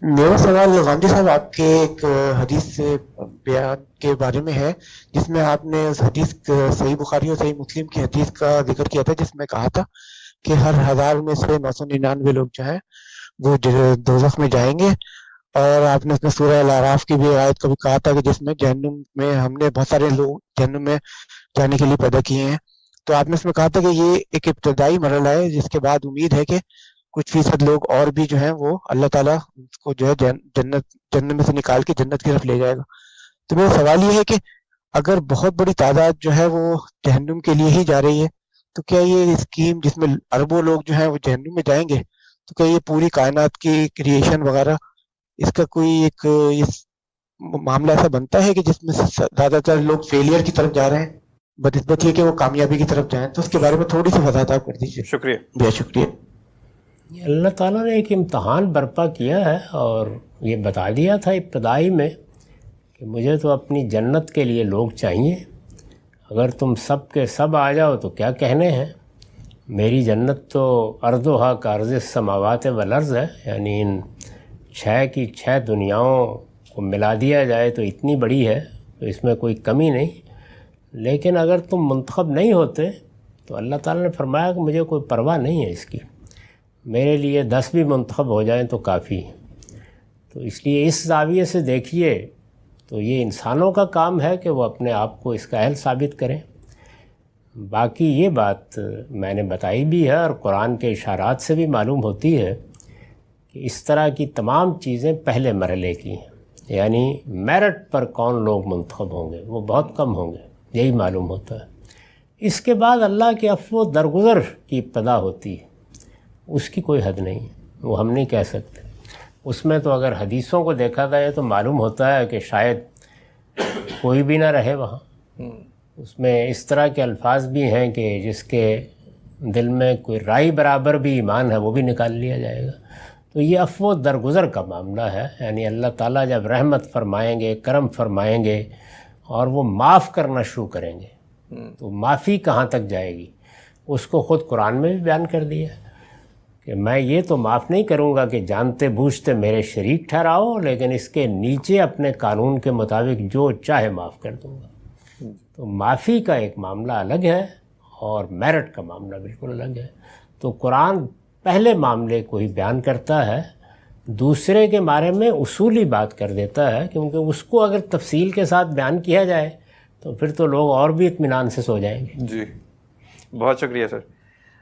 میرا سوال غامدی صاحب آپ کے ایک حدیث سے بیان کے بارے میں ہے، جس میں آپ نے اس حدیث صحیح بخاری اور صحیح مسلم کی حدیث کا ذکر کیا تھا، جس میں کہا تھا کہ ہر 1000 میں سے 999 لوگ جو ہیں وہ دوزخ میں جائیں گے، اور آپ نے اس میں سورہ الاعراف کی بھی آیت کو بھی کہا تھا کہ جس میں جہنم میں ہم نے بہت سارے لوگ جہنم میں جانے کے لیے پیدا کیے ہیں. تو آپ نے اس میں کہا تھا کہ یہ ایک ابتدائی مرحلہ ہے، جس کے بعد امید ہے کہ کچھ فیصد لوگ اور بھی جو ہیں وہ اللہ تعالیٰ کو جو ہے جنت میں سے نکال کے جنت کی طرف لے جائے گا. تو میرا سوال یہ ہے کہ اگر بہت بڑی تعداد جو ہے وہ جہنم کے لیے ہی جا رہی ہے، تو کیا یہ اسکیم جس میں اربوں لوگ جو ہیں وہ جہنم میں جائیں گے، تو کیا یہ پوری کائنات کی کریشن وغیرہ اس کا کوئی ایک اس معاملہ ایسا بنتا ہے کہ جس میں زیادہ تر لوگ فیلئر کی طرف جا رہے ہیں بنسبت یہ کہ وہ کامیابی کی طرف جائیں؟ تو اس کے بارے میں تھوڑی سی وضاحت آپ کر دیجیے. شکریہ. بہت شکریہ. اللہ تعالیٰ نے ایک امتحان برپا کیا ہے اور یہ بتا دیا تھا ابتدائی میں کہ مجھے تو اپنی جنت کے لیے لوگ چاہیے، اگر تم سب کے سب آ جاؤ تو کیا کہنے ہیں. میری جنت تو ارضھا کا ارض السماوات والارض ہے، یعنی ان 6 کی 6 دنیاؤں کو ملا دیا جائے تو اتنی بڑی ہے، تو اس میں کوئی کمی نہیں. لیکن اگر تم منتخب نہیں ہوتے تو اللہ تعالیٰ نے فرمایا کہ مجھے کوئی پرواہ نہیں ہے اس کی، میرے لیے 10 بھی منتخب ہو جائیں تو کافی. تو اس لیے اس زاویے سے دیکھیے تو یہ انسانوں کا کام ہے کہ وہ اپنے آپ کو اس کا اہل ثابت کریں. باقی یہ بات میں نے بتائی بھی ہے اور قرآن کے اشارات سے بھی معلوم ہوتی ہے کہ اس طرح کی تمام چیزیں پہلے مرحلے کی ہیں، یعنی میرٹ پر کون لوگ منتخب ہوں گے وہ بہت کم ہوں گے، یہی معلوم ہوتا ہے. اس کے بعد اللہ کے عفو و درگزر کی ابتدا ہوتی ہے، اس کی کوئی حد نہیں ہے، وہ ہم نہیں کہہ سکتے. اس میں تو اگر حدیثوں کو دیکھا جائے تو معلوم ہوتا ہے کہ شاید کوئی بھی نہ رہے وہاں. اس میں اس طرح کے الفاظ بھی ہیں کہ جس کے دل میں کوئی رائی برابر بھی ایمان ہے وہ بھی نکال لیا جائے گا. تو یہ عفو و درگزر کا معاملہ ہے، یعنی اللہ تعالیٰ جب رحمت فرمائیں گے، کرم فرمائیں گے اور وہ معاف کرنا شروع کریں گے تو معافی کہاں تک جائے گی، اس کو خود قرآن میں بھی بیان کر دیا ہے کہ میں یہ تو معاف نہیں کروں گا کہ جانتے بوجھتے میرے شریک ٹھہراؤ، لیکن اس کے نیچے اپنے قانون کے مطابق جو چاہے معاف کر دوں گا. تو معافی کا ایک معاملہ الگ ہے اور میرٹ کا معاملہ بالکل الگ ہے. تو قرآن پہلے معاملے کو ہی بیان کرتا ہے، دوسرے کے بارے میں اصولی بات کر دیتا ہے، کیونکہ اس کو اگر تفصیل کے ساتھ بیان کیا جائے تو پھر تو لوگ اور بھی اطمینان سے سو جائیں گے. جی بہت شکریہ سر.